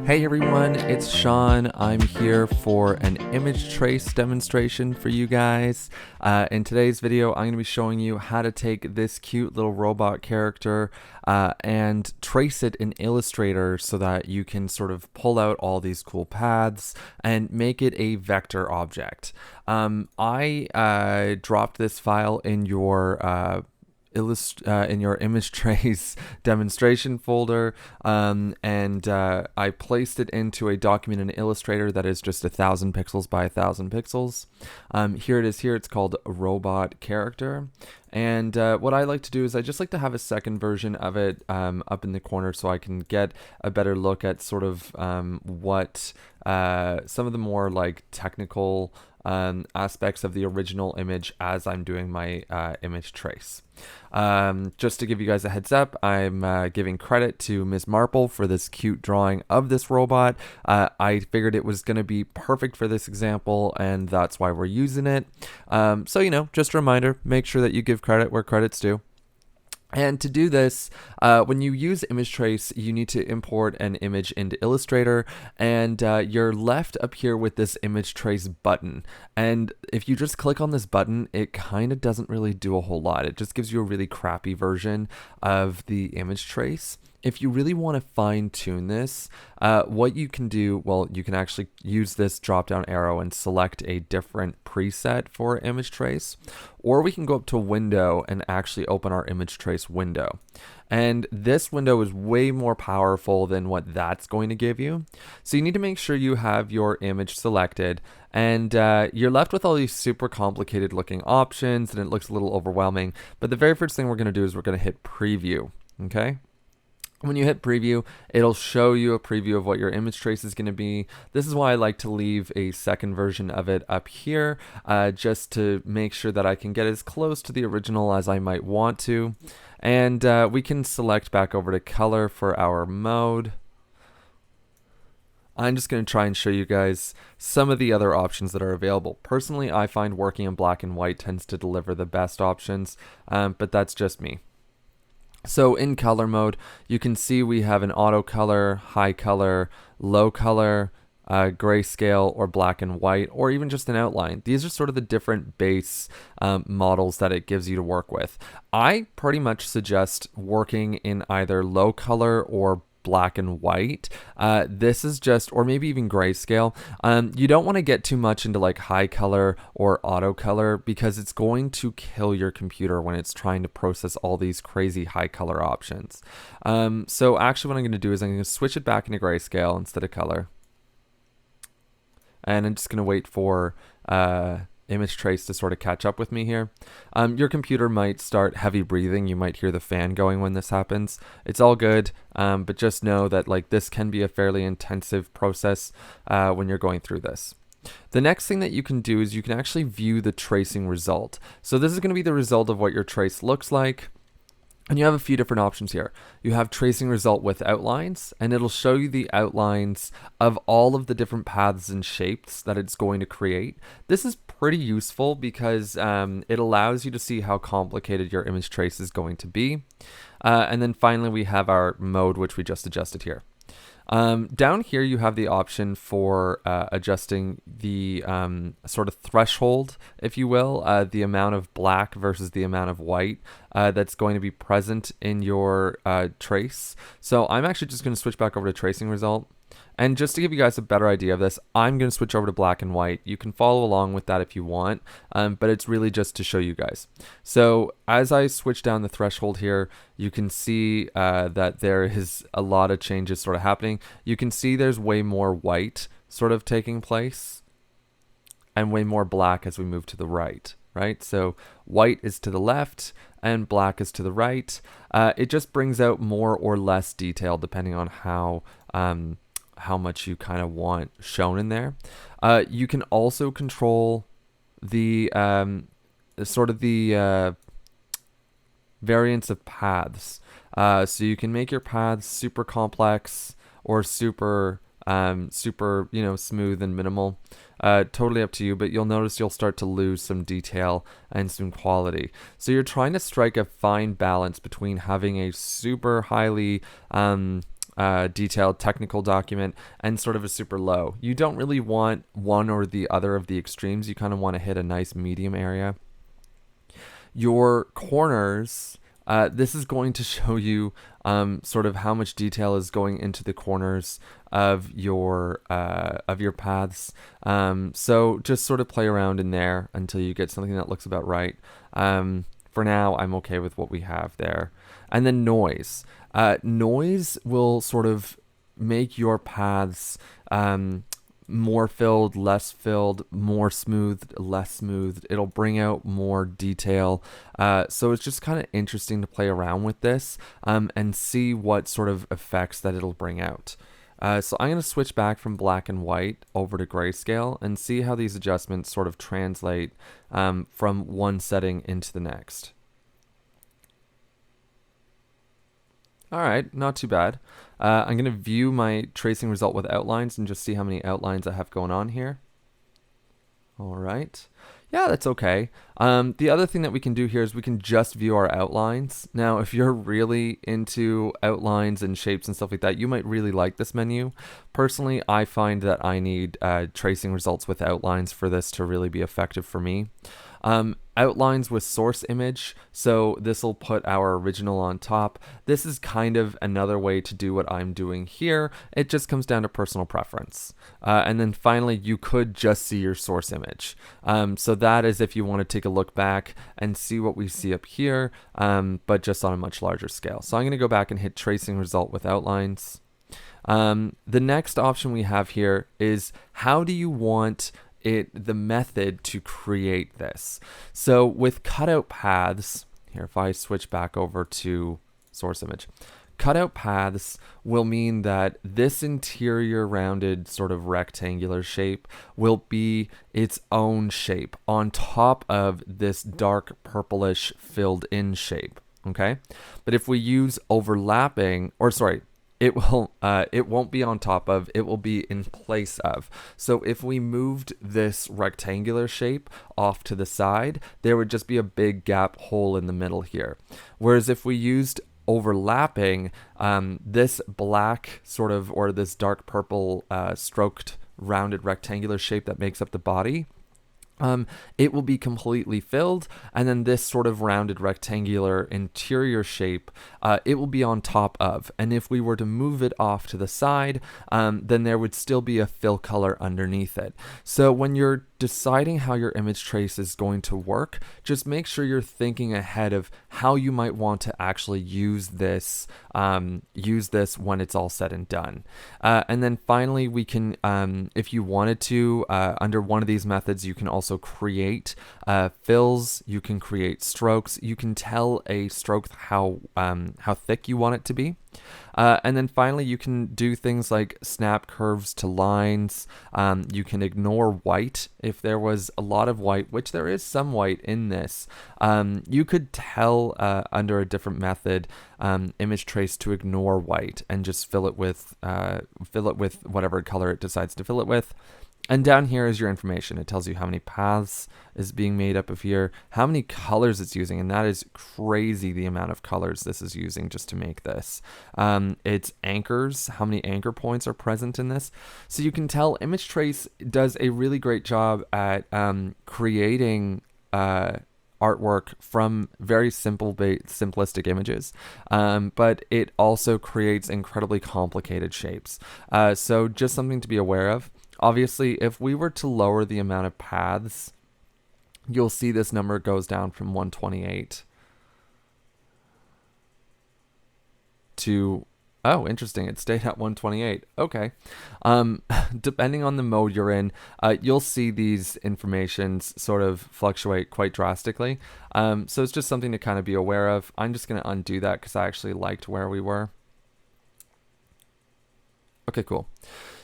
Hey everyone, it's Sean. I'm here for an image trace demonstration for you guys. In today's video, I'm going to be showing you how to take this cute little robot character and trace it in Illustrator so that you can sort of pull out all these cool paths and make it a vector object. I dropped this file in your in your image trace demonstration folder, and I placed it into a document in Illustrator that is just 1,000 pixels by 1,000 pixels. Here it is. Here it's called robot character. And what I like to do is I just like to have a second version of it up in the corner so I can get a better look at sort of what some of the more like technical aspects of the original image as I'm doing my image trace. Just to give you guys a heads up, I'm giving credit to Ms. Marple for this cute drawing of this robot. I figured it was going to be perfect for this example, and that's why we're using it. So, you know, just a reminder, make sure that you give credit where credit's due. And to do this, when you use image trace, you need to import an image into Illustrator, and you're left up here with this image trace button. And if you just click on this button, it kind of doesn't really do a whole lot. It just gives you a really crappy version of the image trace. If you really want to fine tune this, what you can do, well, you can actually use this drop down arrow and select a different preset for image trace, or we can go up to window and actually open our image trace window. And this window is way more powerful than what that's going to give you. So you need to make sure you have your image selected, and you're left with all these super complicated looking options, and it looks a little overwhelming. But the very first thing we're going to do is we're going to hit preview, okay? When you hit preview, it'll show you a preview of what your image trace is going to be. This is why I like to leave a second version of it up here, just to make sure that I can get as close to the original as I might want to. And we can select back over to color for our mode. I'm just going to try and show you guys some of the other options that are available. Personally, I find working in black and white tends to deliver the best options, but that's just me. So in color mode, you can see we have an auto color, high color, low color, grayscale, or black and white, or even just an outline. These are sort of the different base models that it gives you to work with. I pretty much suggest working in either low color or black and white. This is just, or maybe even grayscale. You don't want to get too much into like high color or auto color because it's going to kill your computer when it's trying to process all these crazy high color options. So actually what I'm going to do is I'm going to switch it back into grayscale instead of color. And I'm just going to wait for image trace to sort of catch up with me here. Your computer might start heavy breathing. You might hear the fan going when this happens. It's all good, but just know that like this can be a fairly intensive process when you're going through this. The next thing that you can do is you can actually view the tracing result. So this is going to be the result of what your trace looks like. And you have a few different options here. You have tracing result with outlines, and it'll show you the outlines of all of the different paths and shapes that it's going to create. This is pretty useful because it allows you to see how complicated your image trace is going to be. And then finally, we have our mode, which we just adjusted here. Down here, you have the option for adjusting the sort of threshold, if you will, the amount of black versus the amount of white that's going to be present in your trace. So I'm actually just going to switch back over to tracing result. And just to give you guys a better idea of this, I'm going to switch over to black and white. You can follow along with that if you want, but it's really just to show you guys. So as I switch down the threshold here, you can see that there is a lot of changes sort of happening. You can see there's way more white sort of taking place and way more black as we move to the right, right? So white is to the left and black is to the right. It just brings out more or less detail depending on how much you kind of want shown in there. You can also control the sort of the variance of paths. So you can make your paths super complex or super smooth and minimal. Totally up to you, but you'll notice you'll start to lose some detail and some quality. So you're trying to strike a fine balance between having a super highly detailed technical document, and sort of a super low. You don't really want one or the other of the extremes. You kind of want to hit a nice medium area. Your corners, this is going to show you sort of how much detail is going into the corners of your paths. So just sort of play around in there until you get something that looks about right. For now, I'm okay with what we have there. And then noise. Noise will sort of make your paths more filled, less filled, more smoothed, less smoothed. It'll bring out more detail. So it's just kind of interesting to play around with this and see what sort of effects that it'll bring out. So I'm going to switch back from black and white over to grayscale and see how these adjustments sort of translate from one setting into the next. All right, not too bad. I'm going to view my tracing result with outlines and just see how many outlines I have going on here. All right. Yeah, that's okay. The other thing that we can do here is we can just view our outlines. Now, if you're really into outlines and shapes and stuff like that, you might really like this menu. Personally, I find that I need tracing results with outlines for this to really be effective for me. Outlines with source image, so this will put our original on top. This is kind of another way to do what I'm doing here. It just comes down to personal preference. And then finally, you could just see your source image. So that is if you want to take a look back and see what we see up here, but just on a much larger scale. So I'm going to go back and hit tracing result with outlines. The next option we have here is how do you want the method to create this. So with cutout paths, here if I switch back over to source image, cutout paths will mean that this interior rounded sort of rectangular shape will be its own shape on top of this dark purplish filled in shape. Okay, but if we use overlapping, or sorry, it won't be on top of, it will be in place of. So if we moved this rectangular shape off to the side, there would just be a big gap hole in the middle here. Whereas if we used overlapping, this black sort of, or this dark purple stroked rounded rectangular shape that makes up the body, it will be completely filled, and then this sort of rounded rectangular interior shape, it will be on top of. And if we were to move it off to the side, then there would still be a fill color underneath it. So when you're deciding how your image trace is going to work, just make sure you're thinking ahead of how you might want to actually use this when it's all said and done. And then finally, we can, if you wanted to, under one of these methods, you can also create fills, you can create strokes, you can tell a stroke how thick you want it to be. And then finally, you can do things like snap curves to lines. You can ignore white if there was a lot of white, which there is some white in this. You could tell under a different method, image trace, to ignore white and just fill it with whatever color it decides to fill it with. And down here is your information. It tells you how many paths is being made up of here, how many colors it's using, and that is crazy, the amount of colors this is using just to make this. It's anchors, how many anchor points are present in this. So you can tell image trace does a really great job at creating artwork from very simplistic images, but it also creates incredibly complicated shapes. So just something to be aware of. Obviously, if we were to lower the amount of paths, you'll see this number goes down from 128 to, oh, interesting, it stayed at 128. Okay. Depending on the mode you're in, you'll see these informations sort of fluctuate quite drastically. So it's just something to kind of be aware of. I'm just going to undo that because I actually liked where we were. Okay, cool.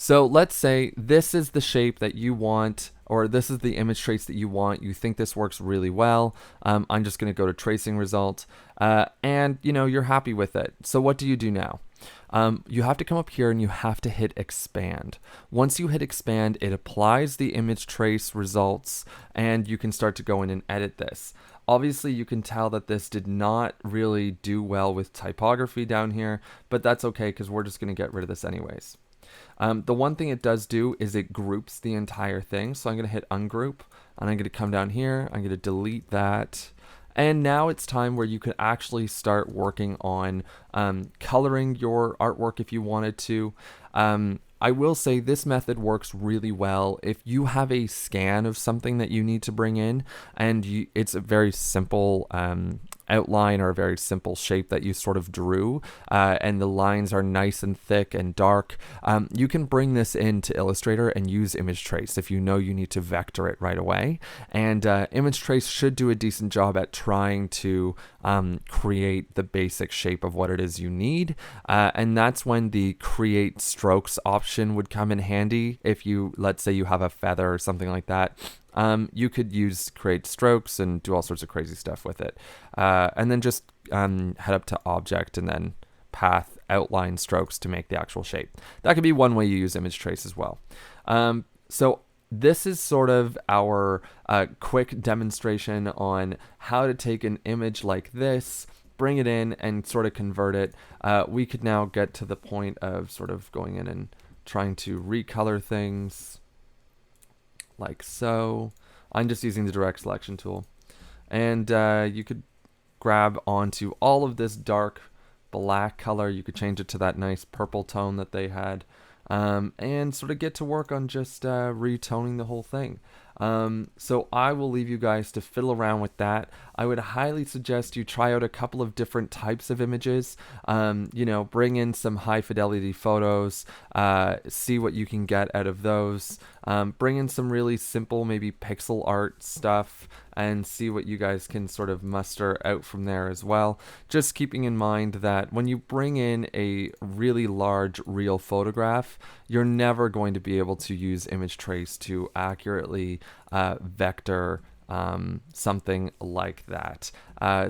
So let's say this is the shape that you want, or this is the image trace that you want. You think this works really well. I'm just going to go to tracing result, and you're happy with it. So what do you do now? You have to come up here and you have to hit expand. Once you hit expand, it applies the image trace results, and you can start to go in and edit this. Obviously, you can tell that this did not really do well with typography down here, but that's okay because we're just going to get rid of this anyways. The one thing it does do is it groups the entire thing. So I'm going to hit ungroup, and I'm going to come down here. I'm going to delete that. And now it's time where you could actually start working on coloring your artwork if you wanted to. I will say this method works really well if you have a scan of something that you need to bring in, and it's a very simple outline or a very simple shape that you sort of drew, and the lines are nice and thick and dark. You can bring this into Illustrator and use image trace if you know you need to vector it right away. And image trace should do a decent job at trying to create the basic shape of what it is you need. And that's when the create strokes option would come in handy. If you, let's say you have a feather or something like that, you could use create strokes and do all sorts of crazy stuff with it. And then just head up to object and then path outline strokes to make the actual shape. That could be one way you use image trace as well. So this is sort of our quick demonstration on how to take an image like this, bring it in and sort of convert it. We could now get to the point of sort of going in and trying to recolor things like so. I'm just using the direct selection tool. And you could grab onto all of this dark black color. You could change it to that nice purple tone that they had. And sort of get to work on just retoning the whole thing. So I will leave you guys to fiddle around with that. I would highly suggest you try out a couple of different types of images. Bring in some high fidelity photos, see what you can get out of those. Bring in some really simple, maybe pixel art stuff, and see what you guys can sort of muster out from there as well. Just keeping in mind that when you bring in a really large real photograph, you're never going to be able to use image trace to accurately vector something like that.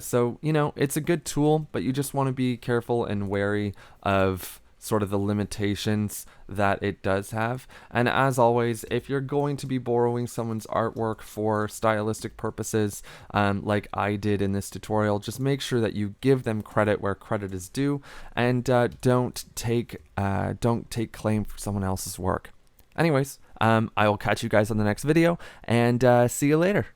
So it's a good tool, but you just want to be careful and wary of sort of the limitations that it does have. And as always, if you're going to be borrowing someone's artwork for stylistic purposes, like I did in this tutorial, just make sure that you give them credit where credit is due, and don't take claim for someone else's work. Anyways, I will catch you guys on the next video, and see you later.